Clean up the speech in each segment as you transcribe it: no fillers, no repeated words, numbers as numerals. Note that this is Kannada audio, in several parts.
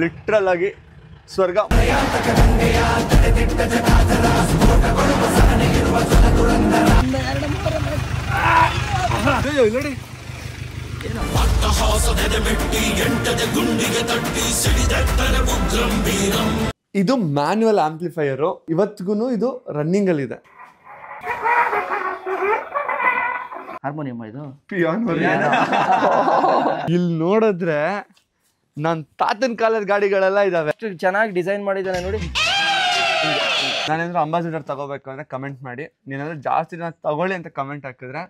ಲಿಟ್ರಲ್ ಆಗಿ ಸ್ವರ್ಗ. ಇದು ಮ್ಯಾನ್ಯುವಲ್ ಆಂಪ್ಲಿಫೈಯರ್, ಇವತ್ತಿಗೂ ಇದು ರನ್ನಿಂಗ್ ಅಲ್ಲಿ ಇದೆ. ಹಾರ್ಮೋನಿಯಂ ಇದು ಇಲ್ಲಿ ನೋಡಿದ್ರೆ ನನ್ ತಾತನ ಕಾಲದ ಗಾಡಿಗಳೆಲ್ಲ ಇದಾವೆ. ಚೆನ್ನಾಗಿ ಡಿಸೈನ್ ಮಾಡಿದ್ದಾನೆ ನೋಡಿ. ನಾನೇನಾದ್ರು ಅಂಬಾಸಿಡರ್ ತಗೋಬೇಕು ಅಂದ್ರೆ ಕಮೆಂಟ್ ಮಾಡಿ. ನೀನಾದ್ರೂ ಜಾಸ್ತಿ ಜನ ತಗೊಳ್ಳಿ ಅಂತ ಕಮೆಂಟ್ ಹಾಕಿದ್ರೆ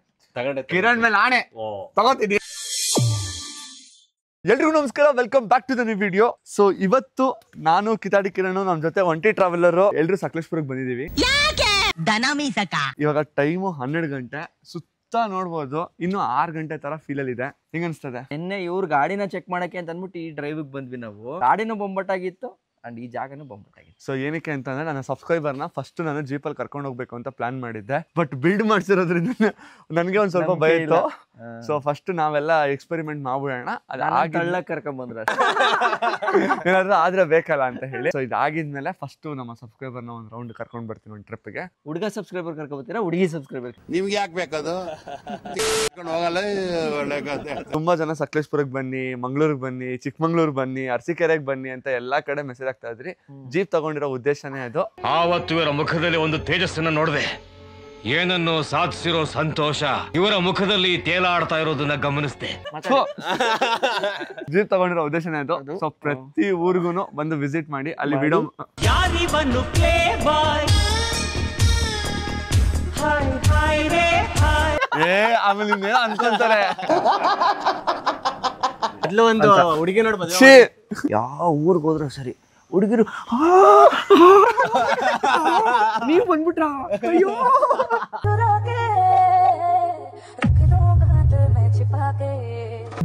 ಕಿರಣ್ ಮೇಲೆ ಆಣೆ ತಗೋತೀನಿ. ಎಲ್ರಿಗೂ ನಮಸ್ಕಾರ, welcome back to the new video. So ಇವತ್ತು ನಾನು ಕಿತಾಡಿ ಕಿರಣ್ ನಮ್ ಜೊತೆ ಒಂಟಿ ಟ್ರಾವೆಲರ್ ಎಲ್ರು ಸಕಲೇಶ್ಪುರಕ್ಕೆ ಬಂದಿದೀವಿ. ಇವಾಗ ಟೈಮು 12 ಗಂಟೆ. ಸುತ್ತ ನೋಡ್ಬೋದು, ಇನ್ನು 6 ಗಂಟೆ ತರ ಫೀಲ್ ಅಲ್ಲಿ ಇದೆ. ಹೆಂಗ ಅನ್ಸ್ತದೆ? ನಿನ್ನೆ ಇವ್ರ ಗಾಡಿನ ಚೆಕ್ ಮಾಡಕ್ಕೆ ಅಂತ ಅಂದ್ಬಿಟ್ಟು ಈ ಡ್ರೈವ್ ಬಂದ್ವಿ ನಾವು. ಗಾಡಿನೂ ಬೊಂಬಟ್ಟಾಗಿತ್ತು ಅಂಡ್ ಈ ಜಾಗನೂ ಬೊಂಬಟ್ಟಾಗಿತ್ತು. ಸೊ ಏನಕ್ಕೆ ಅಂತಂದ್ರೆ ನನ್ನ ಸಬ್ಸ್ಕ್ರೈಬರ್ನ ಫಸ್ಟ್ ನಾನು ಜೀಪಲ್ಲಿ ಕರ್ಕೊಂಡು ಹೋಗ್ಬೇಕು ಅಂತ ಪ್ಲಾನ್ ಮಾಡಿದ್ದೆ. ಬಟ್ ಬಿಲ್ಡ್ ಮಾಡ್ಸಿರೋದ್ರಿಂದ ನನಗೆ ಒಂದ್ ಸ್ವಲ್ಪ ಭಯ ಇತ್ತು. ಸೊ ಫಸ್ಟ್ ನಾವೆಲ್ಲ ಎಕ್ಸ್ಪೆರಿಮೆಂಟ್ ಮಾಡ್ಬಿಡೋಣ, ಅದ ಕರ್ಕೊಂಡ್ ಬಂದ್ರ ಏನಾದ್ರು ಆದ್ರೆ ಬೇಕಲ್ಲ ಅಂತ ಹೇಳಿ. ಸೊ ಇದಾಗಿದ್ಮೇಲೆ ಫಸ್ಟ್ ನಮ್ಮ ಸಬ್ಸ್ಕ್ರೈಬರ್ನ ಒಂದ್ ರೌಂಡ್ ಕರ್ಕೊಂಡ್ ಬರ್ತೀನಿ ಒಂದು ಟ್ರಿಪ್ಗೆ. ಹುಡುಗ ಸಬ್ಸ್ಕ್ರೈಬರ್ ಕರ್ಕೊಬತ್ತೀರಾ ಹುಡುಗಿ ಸಬ್ಸ್ಕ್ರೈಬರ್? ನಿಮ್ಗೆ ಯಾಕೆ ಬೇಕದು? ತುಂಬಾ ಜನ ಸಕಲೇಶ್ಪುರಕ್ಕೆ ಬನ್ನಿ, ಮಂಗ್ಳೂರ್ಗೆ ಬನ್ನಿ, ಚಿಕ್ಕಮಂಗ್ಳೂರ್ ಬನ್ನಿ, ಅರಸೀಕೆರೆಗೆ ಬನ್ನಿ ಅಂತ ಎಲ್ಲಾ ಕಡೆ ಮೆಸೇಜ್ ಆಗ್ತಾ ಇದ್ರಿ. ಜೀಪ್ ತಗೊಂಡಿರೋ ಉದ್ದೇಶನೇ ಅದು. ಆವತ್ತು ಇವರ ಮುಖದಲ್ಲಿ ಒಂದು ತೇಜಸ್ಸನ್ನ ನೋಡಿದೆ. ಏನನ್ನು ಸಾಧಿಸಿರೋ ಸಂತೋಷ ಇವರ ಮುಖದಲ್ಲಿ ತೇಲಾಡ್ತಾ ಇರೋದನ್ನ ಗಮನಿಸಿದೆ. ಜೀಪ್ ತಗೊಂಡಿರೋ ಉದ್ದೇಶನೇ ಅದು. ಸೊ ಪ್ರತಿ ಊರಿಗೂ ಬಂದು ವಿಸಿಟ್ ಮಾಡಿ, ಅಲ್ಲಿ ವಿಡಿಯೋ ಆಮೇಲೆ ಇನ್ನೇನೋ ಅನ್ಕೊಂತಾರೆ. ಒಂದು ಹುಡುಗಿ ನೋಡ್ಬೋದು, ಯಾವ ಊರ್ಗ್ ಹೋದ್ರು ಸರಿ ಹುಡುಗಿರು ನೀವ್ ಬಂದ್ಬಿಟ್ರ ಅಯ್ಯೋ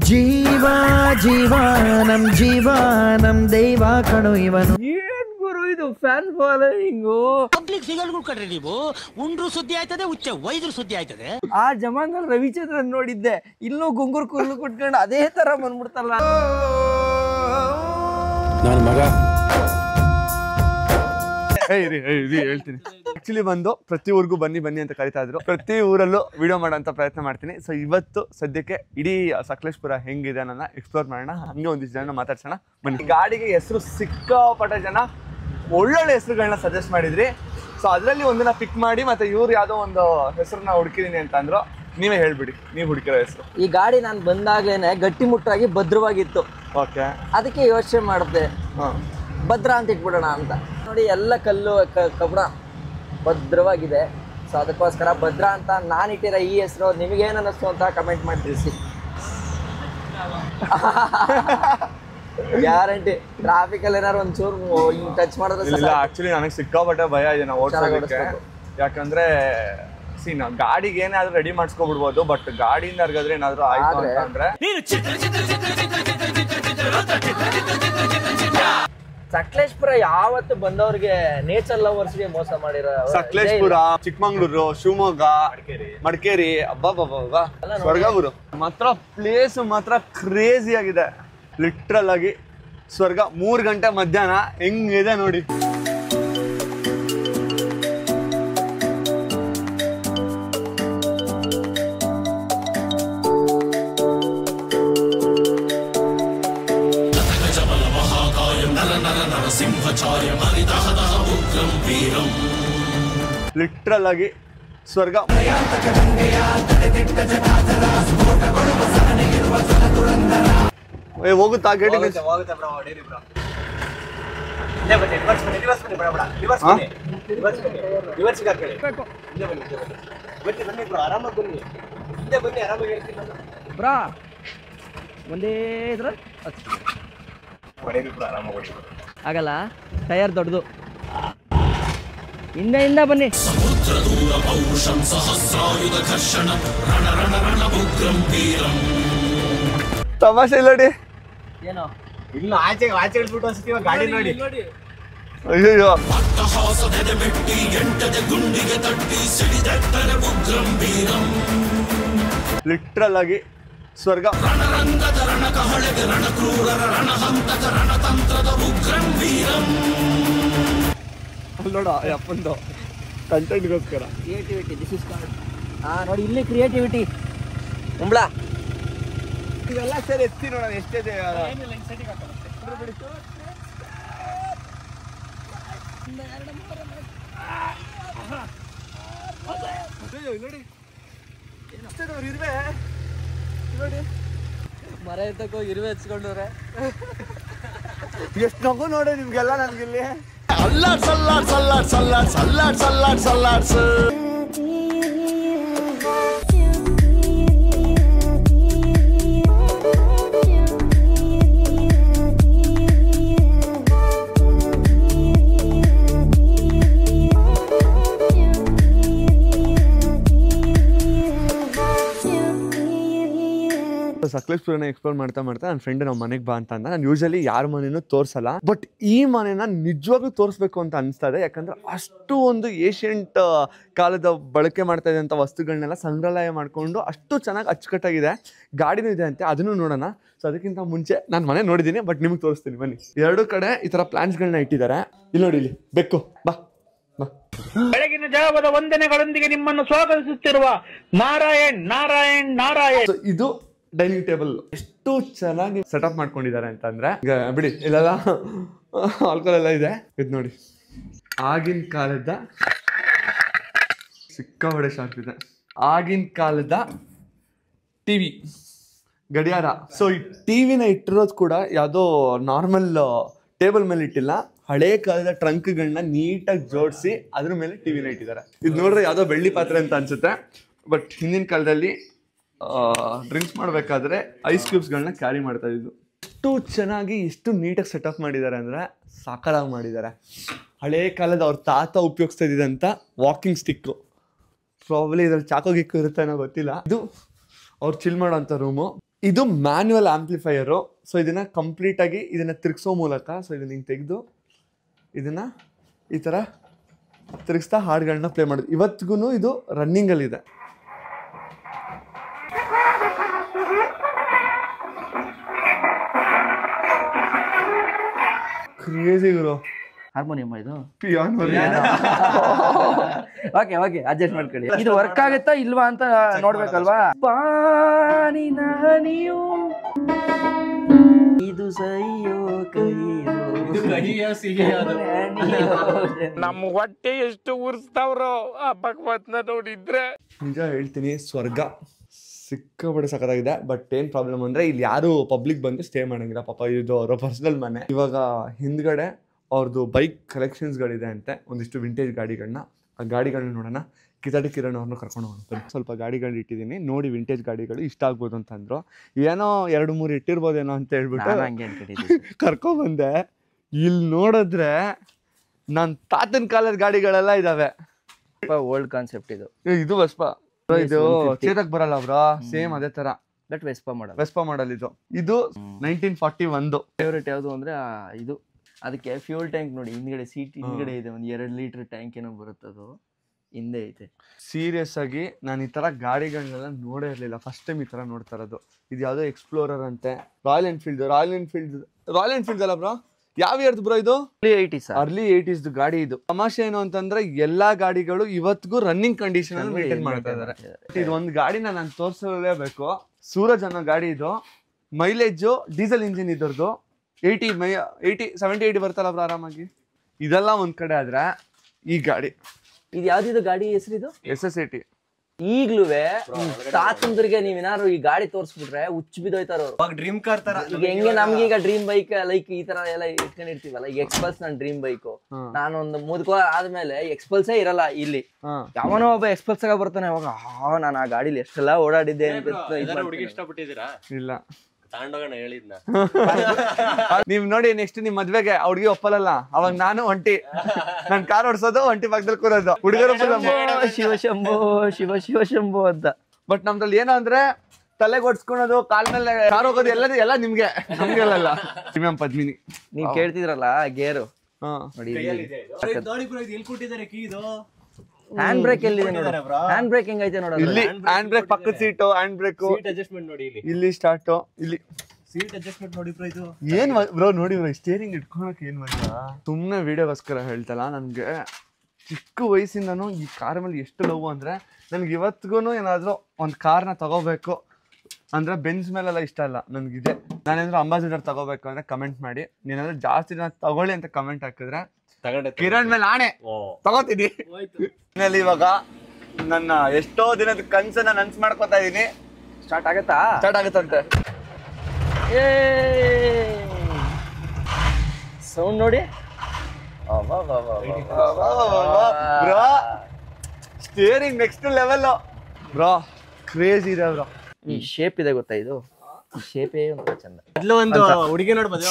ಜೀವ ಜೀವಾನಂ ಜೀವಾನಂ ದೈವ ಕಣೋ ಇವನು. ಏನ್ ಗುರು ಇದು ಫ್ಯಾನ್ ಫಾಲೋಯಿಂಗು? ಪಬ್ಲಿಕ್ ಫಿಗರ್ಗಳು ಕಡ್ರಿ ನೀವು. ಉಂಡ್ರು ಸುದ್ದಿ ಆಯ್ತದೆ, ಉಚ್ಚ ವೈದ್ರು ಸುದ್ದಿ ಆಯ್ತದೆ. ಆ ಜಮಾನದಲ್ಲಿ ರವಿಚಂದ್ರನ್ ನೋಡಿದ್ದೆ, ಇಲ್ಲೂ ಗುಂಗುರ್ ಕುರ್ಲು ಕುಟ್ಕೊಂಡು ಅದೇ ತರ ಬಂದ್ಬಿಡ್ತಲ್ಲ. ನನ್ನ ಮಗ ಹೇಳ್ತೀನಿ. ಆಕ್ಚುಲಿ ಬಂದು ಪ್ರತಿ ಊರಿಗೂ ಬನ್ನಿ ಬನ್ನಿ ಅಂತ ಕರಿತಾ ಇದ್ರು. ಪ್ರತಿ ಊರಲ್ಲೂ ವಿಡಿಯೋ ಮಾಡೋಂಥ ಪ್ರಯತ್ನ ಮಾಡ್ತೀನಿ. ಸೊ ಇವತ್ತು ಸದ್ಯಕ್ಕೆ ಇಡೀ ಸಕಲೇಶ್ಪುರ ಹೆಂಗಿದೆ ನನ್ನ ಎಕ್ಸ್ಪ್ಲೋರ್ ಮಾಡೋಣ. ಹಂಗೆ ಒಂದಿಷ್ಟು ಜನ ಮಾತಾಡ್ಸೋಣ ಬನ್ನಿ. ಗಾಡಿಗೆ ಹೆಸರು ಸಿಕ್ಕಾಪಟ್ಟೆ ಜನ ಒಳ್ಳೊಳ್ಳೆ ಹೆಸರುಗಳನ್ನ ಸಜೆಸ್ಟ್ ಮಾಡಿದ್ರಿ. ಸೊ ಅದರಲ್ಲಿ ಒಂದನ್ನ ಪಿಕ್ ಮಾಡಿ ಮತ್ತೆ ಇವ್ರು ಯಾವುದೋ ಒಂದು ಹೆಸರನ್ನ ಹುಡುಕಿದೀನಿ ಅಂತ ಅಂದ್ರು. ನೀವೇ ಹೇಳ್ಬಿಡಿ, ನೀವು ಹುಡುಕಿರೋ ಹೆಸರು. ಈ ಗಾಡಿ ನಾನು ಬಂದಾಗ್ಲೇನೆ ಗಟ್ಟಿಮುಟ್ಟಾಗಿ ಭದ್ರವಾಗಿತ್ತು. ಓಕೆ, ಅದಕ್ಕೆ ಯೋಚನೆ ಮಾಡಿದೆ ಭದ್ರ ಅಂತ ಇಟ್ಬಿಡೋಣ ಅಂತ. ನೋಡಿ ಎಲ್ಲ ಕಲ್ಲು ಕಬ್ಬಣ ಭದ್ರವಾಗಿದೆ. ಸೊ ಅದಕ್ಕೋಸ್ಕರ ಭದ್ರ ಅಂತ ನಾನು ಇಟ್ಟಿರೋ ಈ ಹೆಸರು ನಿಮಗೇನು ಅನ್ನಿಸ್ತು ಅಂತ ಕಮೆಂಟ್ ಮಾಡಿ ತಿಳಿಸಿ. ಗ್ಯಾರಂಟಿ ಟ್ರಾಫಿಕ್ ಅಲ್ಲಿ ಏನಾರು ಒಂಚೂರು ಟಚ್ ಮಾಡಿದ್ರೆ. ಆಕ್ಚುಲಿ ನನಗೆ ಸಿಕ್ಕಾಪಟ್ಟೆ ಭಯ ಇದೆ ನಾವು ಓಡಿಸೋದಕ್ಕೆ. ಯಾಕಂದ್ರೆ ನಾವು ಗಾಡಿಗೆ ಏನಾದ್ರು ರೆಡಿ ಮಾಡಿಸ್ಕೊಬಿಡ್ಬೋದು, ಬಟ್ ಗಾಡಿಯಿಂದ ಅರ್ಗಾದ್ರೆ ಏನಾದ್ರು ಆಯ್ತು ಅಂತಂದ್ರೆ. ಸಕಲೇಶ್ಪುರ ಯಾವತ್ತು ಬಂದವ್ರಿಗೆ ನೇಚರ್ ಲವರ್ಸ್ಗೆ ಮೋಸ ಮಾಡಿರೋ ಸಕಲೇಶ್ಪುರ, ಚಿಕ್ಕಮಂಗ್ಳೂರು, ಶಿವಮೊಗ್ಗ, ಮಡಿಕೇರಿ, ಅಬ್ಬಬ್ಬಬ್ಬ ಸ್ವರ್ಗ ಗುರು. ಮಾತ್ರ ಪ್ಲೇಸ್ ಮಾತ್ರ ಕ್ರೇಜಿ ಆಗಿದೆ. ಲಿಟ್ರಲ್ ಆಗಿ ಸ್ವರ್ಗ. 3 ಗಂಟೆ ಮಧ್ಯಾಹ್ನ ಹೆಂಗಿದೆ ನೋಡಿ. ಲಿಟ್ರಲ್ ಆಗಿ ಸ್ವರ್ಗ. ಹೋಗುತ್ತಾ ಗೇಟಿಗೆ? ಒಂದೇ ಆಗಲ್ಲ, ಟೈರ್ ದೊಡ್ಡದು. ಹಿಂದೆ ಬನ್ನಿ. ತಮಾಷೆ ಇಲ್ಲಡಿ. ಏನೋ ಇನ್ನು ಆಚೆ ಇಳಿಸ್ಬಿಟ್ಟು ಗಾಡಿ ನೋಡಿ. ಅಯ್ಯೋ ಲಿಟ್ರಲ್ ಆಗಿ ಸ್ವರ್ಗ. ಅಲ್ಲಿ ನೋಡ ಅಪ್ಪಂದು ಕಂಟೆಂಟ್ಗೋಸ್ಕರ ಕ್ರಿಯೇಟಿವಿಟಿ ದಿಸ್ ಇಸ್ ಕಾಲ್ಡ್. ನೋಡಿ ಇಲ್ಲಿ ಕ್ರಿಯೇಟಿವಿಟಿ ಉಂಬ್ಳಾ ಇವೆಲ್ಲ ಸೇರಿ ಎತ್ತಿ ನೋಡೋಣ ಎಷ್ಟಿದೆ. ನೋಡಿ ಇರುವೆ ನೋಡಿ ಮರ ಎತ್ತಕ್ಕೋ ಇರುವೆ ಹಚ್ಕೊಂಡವ್ರೆ. ಎಷ್ಟು ನಗು ನೋಡಿ ನಿಮ್ಗೆಲ್ಲ ನನ್ಗಿಲ್ಲಿ. ಅಲ್ಲಾಡ್ ಸಲ್ಲಾಡ್ ಸಲ್ಲಾಡ್ ಸಲ್ಲಾಡ್ ಸಲ್ಲಾಡ್ ಸಲ್ಲಾಡ್ ಸಲ್ಲಾಡ್ಸ್. ಸಕಲೇಶ್ಪುರನ ಎಕ್ಸ್ಪ್ಲೋರ್ ಮಾಡ್ತಾ ನನ್ನ ಫ್ರೆಂಡ್ ನಮ್ಮ ಮನೆಗೆ ಬಾ ಅಂತ ಅಂದ. ನಾನು ಯೂಶಲಿ ಯಾರ ಮನೇನೂ ತೋರಿಸಲ್ಲ, ಬಟ್ ಈ ಮನೆನ ನಿಜವಾಗ್ಲೂ ತೋರಿಸ್ಬೇಕು ಅಂತ ಅನಿಸ್ತಾ ಇದೆ. ಯಾಕಂದ್ರೆ ಅಷ್ಟು ಒಂದು ಏಷ್ಯಂಟ್ ಕಾಲದ ಬಳಕೆ ಮಾಡ್ತಾ ಇದ್ದಂಥ ವಸ್ತುಗಳನ್ನೆಲ್ಲ ಸಂಗ್ರಹಾಲಯ ಮಾಡಿಕೊಂಡು ಅಷ್ಟು ಚೆನ್ನಾಗಿ ಅಚ್ಚುಕಟ್ಟಾಗಿದೆ. ಗಾಡಿನೂ ಇದೆ ಅಂತೆ, ಅದನ್ನು ನೋಡೋಣ. ಸೊ ಅದಕ್ಕಿಂತ ಮುಂಚೆ ನಾನು ಮನೆ ನೋಡಿದ್ದೀನಿ, ಬಟ್ ನಿಮಗೆ ತೋರಿಸ್ತೀನಿ ಬನ್ನಿ. ಎರಡು ಕಡೆ ಈ ಥರ ಪ್ಲಾಂಟ್ಸ್ಗಳನ್ನ ಇಟ್ಟಿದ್ದಾರೆ. ಇಲ್ಲಿ ನೋಡಿ, ಇಲ್ಲಿ ಬೆಕ್ಕು ಬಾ. ಬೆಳಗಿನ ಜಾವದ ವಂದನೆಗಳೊಂದಿಗೆ ನಿಮ್ಮನ್ನು ಸ್ವಾಗತಿಸುತ್ತಿರುವ ನಾರಾಯಣ್ ನಾರಾಯಣ್ ನಾರಾಯಣ್. ಇದು ಡೈನಿಂಗ್ ಟೇಬಲ್ ಎಷ್ಟು ಚೆನ್ನಾಗಿ ಸೆಟಪ್ ಮಾಡ್ಕೊಂಡಿದ್ದಾರೆ ಅಂತಂದ್ರೆ, ಈಗ ಬಿಡಿ ಇಲ್ಲೆಲ್ಲ ಆಲ್ಕೋಲ್ ಎಲ್ಲ ಇದೆ. ಇದು ನೋಡಿ, ಆಗಿನ ಕಾಲದ ಸಿಕ್ಕಾಪಟ್ಟೆ ಶಾರ್ಪ್ ಇದೆ. ಆಗಿನ ಕಾಲದ ಟಿವಿ, ಗಡಿಯಾರ. ಸೊ ಈ ಟಿವಿನ ಇಟ್ಟಿರೋದು ಕೂಡ ಯಾವುದೋ ನಾರ್ಮಲ್ ಟೇಬಲ್ ಮೇಲೆ ಇಟ್ಟಿಲ್ಲ, ಹಳೆ ಕಾಲದ ಟ್ರಂಕ್ಗಳನ್ನ ನೀಟಾಗಿ ಜೋಡಿಸಿ ಅದ್ರ ಮೇಲೆ ಟಿವಿನ ಇಟ್ಟಿದ್ದಾರೆ. ಇದು ನೋಡ್ರೆ ಯಾವುದೋ ಬೆಳ್ಳಿ ಪಾತ್ರೆ ಅಂತ ಅನ್ಸುತ್ತೆ, ಬಟ್ ಹಿಂದಿನ ಕಾಲದಲ್ಲಿ ಡ್ರಿಂಕ್ಸ್ ಮಾಡಬೇಕಾದ್ರೆ ಐಸ್ ಕ್ಯೂಬ್ಸ್ಗಳನ್ನ ಕ್ಯಾರಿ ಮಾಡ್ತಾ ಇದ್ದು. ಎಷ್ಟು ಚೆನ್ನಾಗಿ ಎಷ್ಟು ನೀಟಾಗಿ ಸೆಟಪ್ ಮಾಡಿದ್ದಾರೆ ಅಂದರೆ ಸಾಕಾಗಿ ಮಾಡಿದ್ದಾರೆ. ಹಳೇ ಕಾಲದ ಅವ್ರ ತಾತ ಉಪಯೋಗಿಸ್ತಾ ಇದ್ದಂಥ ವಾಕಿಂಗ್ ಸ್ಟಿಕ್ಕು, ಪ್ರಾಬ್ಲಿ ಇದ್ರಲ್ಲಿ ಚಾಕೋ ಗಿಕ್ಕು ಇರುತ್ತೆ ಅನ್ನೋ ಗೊತ್ತಿಲ್ಲ. ಇದು ಅವ್ರು ಚಿಲ್ ಮಾಡೋಂಥ ರೂಮು. ಇದು ಮ್ಯಾನ್ಯುವಲ್ ಆಂಪ್ಲಿಫೈಯರು. ಸೊ ಇದನ್ನು ಕಂಪ್ಲೀಟಾಗಿ ಇದನ್ನು ತಿರುಗಿಸೋ ಮೂಲಕ, ಸೊ ಇದನ್ನ ಹಿಂಗೆ ತೆಗೆದು ಇದನ್ನು ಈ ಥರ ತಿರುಗಿಸ್ತಾ ಹಾಡುಗಳನ್ನ ಪ್ಲೇ ಮಾಡೋದು. ಇವತ್ತಿಗೂ ಇದು ರನ್ನಿಂಗಲ್ಲಿದೆ. ಕ್ರೇಜಿ ಗುರು. ಹಾರ್ಮೋನಿಯಂ ಇದು ಪಿಯಾನೋ. ಓಕೆ ಓಕೆ ಅಡ್ಜಸ್ಟ್ ಮಾಡ್ಕೊಳ್ಳಿ. ಇದು ವರ್ಕ್ ಆಗುತ್ತಾ ಇಲ್ವಾ ಅಂತ ನೋಡ್ಬೇಕಲ್ವಾ. ಪಾನಿನ ಹನಿಯು ಇದು ಸಹಿಯೋ ಕಹಿಯೋ ನಮ್ಮ ಹೊಟ್ಟೆ ಎಷ್ಟು ಉರ್ಸ್ತಾವ್ರೋ ಆ ಭಗವತ್ನ ನೋಡಿದ್ರೆ. ನಿಜ ಹೇಳ್ತೀನಿ, ಸ್ವರ್ಗ ಸಿಕ್ಕಾಪಟ್ಟೆ ಸಖತ್ತಾಗಿದೆ. ಬಟ್ ಏನು ಪ್ರಾಬ್ಲಮ್ ಅಂದರೆ ಇಲ್ಲಿ ಯಾರು ಪಬ್ಲಿಕ್ ಬಂದು ಸ್ಟೇ ಮಾಡಂಗಿಲ್ಲ. ಪಾಪ ಇದು ಅವರ ಪರ್ಸನಲ್ ಮನೆ. ಇವಾಗ ಹಿಂದ್ಗಡೆ ಅವ್ರದ್ದು ಬೈಕ್ ಕಲೆಕ್ಷನ್ಸ್ಗಳಿದೆ ಅಂತೆ, ಒಂದಿಷ್ಟು ವಿಂಟೇಜ್ ಗಾಡಿಗಳನ್ನ. ಆ ಗಾಡಿಗಳನ್ನ ನೋಡೋಣ. ಕಿತಾಡಿ ಕಿರಣ್ ಅವ್ರನ್ನ ಕರ್ಕೊಂಡು ಹೋಗ್ತೀನಿ. ಸ್ವಲ್ಪ ಗಾಡಿಗಳು ಇಟ್ಟಿದ್ದೀನಿ, ನೋಡಿ ವಿಂಟೇಜ್ ಗಾಡಿಗಳು ಇಷ್ಟ ಆಗ್ಬೋದು ಅಂತಂದ್ರು. ಏನೋ 2-3 ಇಟ್ಟಿರ್ಬೋದೇನೋ ಅಂತ ಹೇಳ್ಬಿಟ್ಟು ಕರ್ಕೊಂಡ್ಬಂದೆ. ಇಲ್ಲಿ ನೋಡಿದ್ರೆ ನನ್ನ ತಾತನ ಕಾಲದ ಗಾಡಿಗಳೆಲ್ಲ ಇದಾವೆ. ಓಲ್ಡ್ ಕಾನ್ಸೆಪ್ಟ್ ಇದು. ಇದು ವೆಸ್ಪ, ಇದು ಚೇತಕ್ ಬರಲ್ಲ ಬ್ರೋ, ಸೇಮ್ ಅದೇ ತರ. ಬಟ್ ವೆಸ್ಪಾ ಮಾಡಲ್ ಇದು. ಇದು 1941. ಫೇವ್ರೇಟ್ ಯಾವುದು ಅಂದ್ರೆ ಇದು. ಅದಕ್ಕೆ ಫ್ಯೂಲ್ ಟ್ಯಾಂಕ್ ನೋಡಿ, ಹಿಂದ್ಗಡೆ ಸೀಟ್ ಹಿಂದ್ಗಡೆ ಇದೆ, ಒಂದು 2 ಲೀಟರ್ ಟ್ಯಾಂಕ್ ಏನೋ ಬರುತ್ತೆ, ಅದು ಹಿಂದೆ ಐತೆ. ಸೀರಿಯಸ್ ಆಗಿ ನಾನು ಈ ತರ ಗಾಡಿಗಳನ್ನೆಲ್ಲ ನೋಡೇ ಇರಲಿಲ್ಲ, ಫಸ್ಟ್ ಟೈಮ್ ಈ ತರ ನೋಡ್ತಾ ಇರೋದು. ಇದು ಯಾವುದೋ ಎಕ್ಸ್ಪ್ಲೋರರ್ ಅಂತೆ. ರಾಯಲ್ ಎನ್ಫೀಲ್ಡ್ ಅಲ್ಲ ಬ್ರೋ? ಯಾವ ಇಯರ್ದು ಬ್ರೋ ಇದು? ಅರ್ಲಿ 80s ಗಾಡಿ ಇದು. ತಮಾಷೆ ಏನು ಅಂತಂದ್ರೆ ಎಲ್ಲಾ ಗಾಡಿಗಳು ಇವತ್ತಿಗೂ ರನ್ನಿಂಗ್ ಕಂಡೀಷನ್ ಅಲ್ಲಿ ಮೇಂಟೈನ್ ಮಾಡ್ತಾ ಇದ್ದಾರೆ. ಇದು ಒಂದು ಗಾಡಿನ ನಾನು ತೋರಿಸಲೇಬೇಕು. ಸೂರಜ್ ಅನ್ನೋ ಗಾಡಿ ಇದು. ಮೈಲೇಜು ಡೀಸೆಲ್ ಇಂಜಿನ್ ಇದ್ರದ್ದು 70-80 ಬರ್ತಲ್ಲ ಬ್ರೋ ಆರಾಮಾಗಿ. ಇದೆಲ್ಲ ಒಂದ್ ಕಡೆ ಆದ್ರೆ ಈ ಗಾಡಿ, ಇದು ಯಾವ್ದಿದು ಗಾಡಿ ಹೆಸರಿದು? SS80. ಈಗ್ಲೂ ತಾತಂದ್ರಿಗೆ ನೀವೇನಾದ್ರು ಈ ಗಾಡಿ ತೋರಿಸ್ಬಿಟ್ರೆ ಹುಚ್ಚು ಬಿದ್ದೋಯ್ತಾರ ಅವ್ರು. ಡ್ರೀಮ್ ಕಾರ್ ತರ. ಈಗ ಹೆಂಗೆ ನಮ್ಗೆ ಈಗ ಡ್ರೀಮ್ ಬೈಕ್ ಲೈಕ್ ಈ ತರ ಎಲ್ಲ ಇಟ್ಕೊಂಡಿರ್ತೀವಲ್ಲ. ಈಗ ಎಕ್ಸ್ಪಲ್ಸ್ ನನ್ ಡ್ರೀಮ್ ಬೈಕ್. ನಾನೊಂದು ಮುದ್ಕೋ ಆದ್ಮೇಲೆ ಎಕ್ಸ್ಪಲ್ಸೇ ಇರಲ್ಲ ಇಲ್ಲಿ. ಯಾವನೋ ಒಬ್ಬ ಎಕ್ಸ್ಪಲ್ಸ್ ಆಗ ಬರ್ತಾನೆ, ಅವಾಗ ನಾನು ಆ ಗಾಡಿಲಿ ಎಷ್ಟೆಲ್ಲ ಓಡಾಡಿದ್ದೆ ಅಂತ. ಇಲ್ಲ ತಾಂಡೋಗಣ ಹೇಳಿದ್ನ. ನೀವ್ ನೋಡಿ ನೆಕ್ಸ್ಟ್ ನಿಮ್ ಮದ್ವೆಗೆ ಹುಡುಗಿ ಒಪ್ಪಲ್ಲ, ಅವಾಗ ನಾನು ಒಂಟಿ, ನನ್ ಕಾರ್ ಓಡಿಸೋದು, ಒಂಟಿ ಪಕ್ಕದಲ್ಲಿ ಕೂರೋದು, ಹುಡುಗರು ಶಿವಶಂಭೋ ಶಿವಶಂಭೋ ಅಂತ. ಬಟ್ ನಮ್ದ್ರಲ್ಲಿ ಏನೋ ಅಂದ್ರೆ ತಲೆಗೆ ಓಡಿಸ್ಕೊಳೋದು, ಕಾಲ್ ಮೇಲೆ ಕಾರ್ ಹೋಗೋದು ಎಲ್ಲ ನಿಮ್ಗೆ, ನಮ್ಗೆಲ್ಲ. ಪ್ರೀಮಿಯಂ ಪದ್ಮಿನಿ ನೀವ್ ಕೇಳ್ತಿದ್ರಲ್ಲ ಗೇರು ಹಾ ನೋಡಿ. ಹ್ಯಾಂಡ್ ಬ್ರೇಕ್ ಎಲ್ಲಿದೆ ನೋಡು, ಹ್ಯಾಂಡ್ ಬ್ರೇಕ್ ಹೆಂಗೈತೆ ನೋಡ. ಇಲ್ಲಿ ಹ್ಯಾಂಡ್ ಬ್ರೇಕ್ ಪಕ್ಕದ ಸೀಟು, ಹ್ಯಾಂಡ್ ಬ್ರೇಕ್ ಅಡ್ಜಸ್ಟ್ಮೆಂಟ್ ನೋಡಿ ಇಲ್ಲಿ ಸ್ಟಾರ್ಟ್, ಇಲ್ಲಿ ಸೀಟ್ ಅಡ್ಜಸ್ಟ್ಮೆಂಟ್ ನೋಡಿ ಬ್ರೋ. ಇದು ಏನ್ ಬ್ರೋ ನೋಡಿ ಬ್ರೋ, ಸ್ಟೇರಿಂಗ್ ಇಟ್ಕೊಳಕ್ ಏನ್ ಮಜಾ. ಸುಮ್ಮನೆ ವಿಡಿಯೋಗೋಸ್ಕರ ಹೇಳ್ತಲ್ಲ, ನನ್ಗೆ ಚಿಕ್ಕ ವಯಸ್ಸಿಂದನೂ ಈ ಕಾರ್ ಮೇಲೆ ಎಷ್ಟು ಲವ್ ಅಂದ್ರೆ, ನನ್ಗೆ ಇವತ್ತಿಗೂ ಏನಾದರೂ ಒಂದು ಕಾರ್ನ ತಗೋಬೇಕು ಅಂದ್ರೆ ಬೆಂಚ್ ಮೇಲೆಲ್ಲ ಇಷ್ಟ ಇಲ್ಲ ನನಗಿದೆ. ನಾನೇನಾದ್ರೂ ಅಂಬಾಸಿಡರ್ ತಗೋಬೇಕು ಅಂದ್ರೆ ಕಮೆಂಟ್ ಮಾಡಿ, ನೀನಾದ್ರೂ ಜಾಸ್ತಿ ಜನ ತಗೊಳ್ಳಿ ಅಂತ ಕಮೆಂಟ್ ಹಾಕಿದ್ರೆ ಕಿರಣ್ ಮೇಲೆ ಆಣೆ ತಗೋತೀನಿ. ಇವಾಗ ನನ್ನ ಎಷ್ಟೋ ದಿನದ ಕನ್ಸನ್ನ ನನ್ಸ್ ಮಾಡ್ಕೊತಾ ಇದೀನಿ. ಸ್ಟಾರ್ಟ್ ಆಗುತ್ತಂತೆ. ಸೌಂಡ್ ನೋಡಿ, bro steering next level bro, crazy ಇದೆ ಬ್ರೋ. ಈ ಶೇಪ್ ಇದೆ ಗೊತ್ತಾ, ಇದು ಶೇಪೇ ಒಂದು ಚಂದ. ಇಲ್ಲೋ ಒಂದು ಹುಡುಗಿ ನೋಡ್ಬೋದು.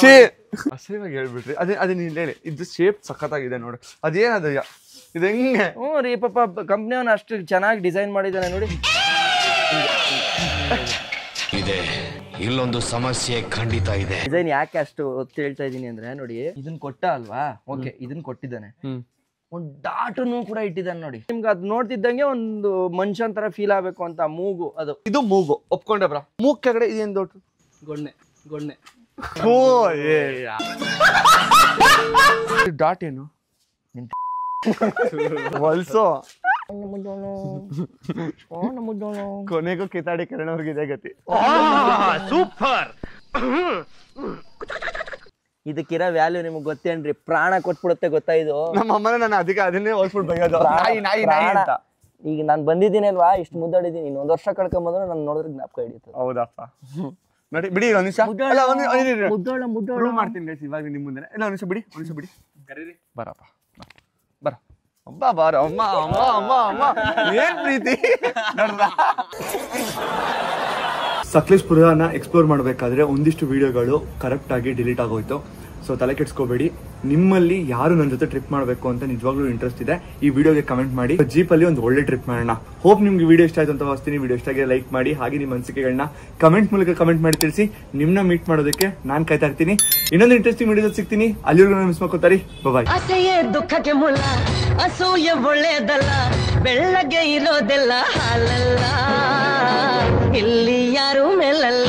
ಅಸಹ್ಯವಾಗಿ ಹೇಳ್ಬಿಟ್ರಿ. ಅದೇ ನೀನ್ ಹೇಳಿ, ಇದು ಶೇಪ್ ಸಖತ್ತಾಗಿದೆ ನೋಡು. ಅದೇನದು ಇದು ಹೆಂಗೆ? ಹ್ಞೂ ರೀ ಪಾಪ, ಕಂಪ್ನಿಯವನ್ನ ಅಷ್ಟು ಚೆನ್ನಾಗಿ ಡಿಸೈನ್ ಮಾಡಿದ್ದಾನೆ ನೋಡಿ. ಇದೆ, ಇಲ್ಲೊಂದು ಸಮಸ್ಯೆ ಖಂಡಿತ ಇದೆ. ಡಿಸೈನ್ ಯಾಕೆ ಅಷ್ಟು ಒತ್ತು ಹೇಳ್ತಾ ಇದೀನಿ ಅಂದ್ರೆ ನೋಡಿ, ಇದನ್ನ ಕೊಟ್ಟ ಅಲ್ವಾ, ಓಕೆ ಇದನ್ನ ಕೊಟ್ಟಿದ್ದಾನೆ, ಒಂದು ಡಾಟನ್ನು ಕೂಡ ಇಟ್ಟಿದ್ದಾನೆ ನೋಡಿ. ನಿಮ್ಗೆ ಅದು ನೋಡ್ತಿದ್ದಂಗೆ ಒಂದು ಮನುಷ್ಯನ್ ತರ ಫೀಲ್ ಆಗ್ಬೇಕು ಅಂತ. ಮೂಗು, ಅದು ಇದು ಮೂಗು ಒಪ್ಕೊಂಡೆ ಬ್ರಾ. ಮೂಗ್ ಕೆಳಗಡೆ ಇದೇನ್ ದೊಡ್ಡ ಗೊಣ್ಣೆ ಡಾಟ್ ಏನು ಹೊಲ್ಸೋ. ಕೊನೆಗೂ ಕಿತಾಡಿ ಕಿರಣ್ ಅವ್ರಿಗೆ ಇದೆ ಗತಿ. ಸೂಪರ್. ಇದಕ್ಕಿರೋ ವ್ಯಾಲ್ಯೂ ನಿಮ್ಗೆ ಗೊತ್ತೇನ್ರಿ? ಪ್ರಾಣ ಕೊಟ್ಬಿಡುತ್ತೆ ಗೊತ್ತಾ ಇದು. ನಮ್ಮ ಅಮ್ಮನ ನಾನು ಅದನ್ನೇ ಹೋಗ್ಬಿಟ್ಟು ಬೈಯೋದು, ನಾಯಿ ಅಂತ. ಈಗ ನಾನು ಬಂದಿದ್ದೀನಿ ಅಲ್ವಾ, ಇಷ್ಟು ಮುದ್ದಾಡಿದ್ದೀನಿ, ಇನ್ನೊಂದು ವರ್ಷ ಕಳ್ಕೊಂಬಂದ್ರೆ ನಾನು ನೋಡಿದ್ರೆ ಜ್ಞಾಪಕ ಹಿಡಿಯುತ್ತೆ. ಹೌದಪ್ಪ, ನೋಡಿ ಬಿಡಿ ಒಂದ್ ನಿಮಿಷ ಮಾಡ್ತೀನಿ ಗೈಸ್ ಇವಾಗ ನಿಮ್ ಮುಂದೆ. ಇಲ್ಲ ಒಂದ್ ನಿಮಿಷ ಬಿಡಿ ಬರಪ್ಪ, ಬರ ಅಬ್ಬಾ ಬಾರ. ಅಮ್ಮ ಅಮ್ಮ ಅಮ್ಮ ಅಮ್ಮ ಏನ್ ಪ್ರೀತಿ. ಸಕಲೇಶ್ಪುರನ ಎಕ್ಸ್ಪ್ಲೋರ್ ಮಾಡಬೇಕಾದ್ರೆ ಒಂದಿಷ್ಟು ವಿಡಿಯೋಗಳು ಕರೆಕ್ಟ್ ಆಗಿ ಡಿಲೀಟ್ ಆಗೋಯ್ತು. ಸೊ ತಲೆ ಕೆಡ್ಸ್ಕೋಬೇಡಿ. ನಿಮ್ಮಲ್ಲಿ ಯಾರು ನನ್ನ ಜೊತೆ ಟ್ರಿಪ್ ಮಾಡಬೇಕು ಅಂತ ನಿಜವಾಗ್ಲೂ ಇಂಟ್ರೆಸ್ಟ್ ಇದೆ, ಈ ವಿಡಿಯೋಗೆ ಕಮೆಂಟ್ ಮಾಡಿ. ಜೀಪಲ್ಲಿ ಒಂದು ಒಳ್ಳೆ ಟ್ರಿಪ್ ಮಾಡೋಣ. ಹೋಪ್ ನಿಮ್ಗೆ ವಿಡಿಯೋ ಇಷ್ಟ ಆಯ್ತು ಅಂತ ಭಾವಿಸ್ತೀನಿ. ವಿಡಿಯೋ ಇಷ್ಟ ಆಗಿ ಲೈಕ್ ಮಾಡಿ, ಹಾಗೆ ನಿಮ್ಮ ಅನಿಸಿಕೆಗಳನ್ನ ಕಮೆಂಟ್ ಮೂಲಕ ಕಮೆಂಟ್ ಮಾಡಿ ತಿಳಿಸಿ. ನಿಮ್ನ ಮೀಟ್ ಮಾಡೋದಕ್ಕೆ ನಾನು ಕಾಯ್ತಾ ಇರ್ತೀನಿ. ಇನ್ನೊಂದು ಇಂಟ್ರೆಸ್ಟಿಂಗ್ ವಿಡಿಯೋ ಸಿಗ್ತೀನಿ. ಅಲ್ಲಿವರೆಗೂ ಮಿಸ್ ಮಾಡ್ಕೋತಾರಿ. ಬಾಯ್. ಆಸೆಯೇ ದುಃಖಕ್ಕೆ ಮೂಲ, ಅಸೂಯೆ ಒಳ್ಳೆಯದಲ್ಲ, ಬೆಳ್ಳಗೆ ಇರೋದೆಲ್ಲ ಹಾಲಲ್ಲ, ಇಲ್ಲಿ ಯಾರು ಮೇಲಲ್ಲ.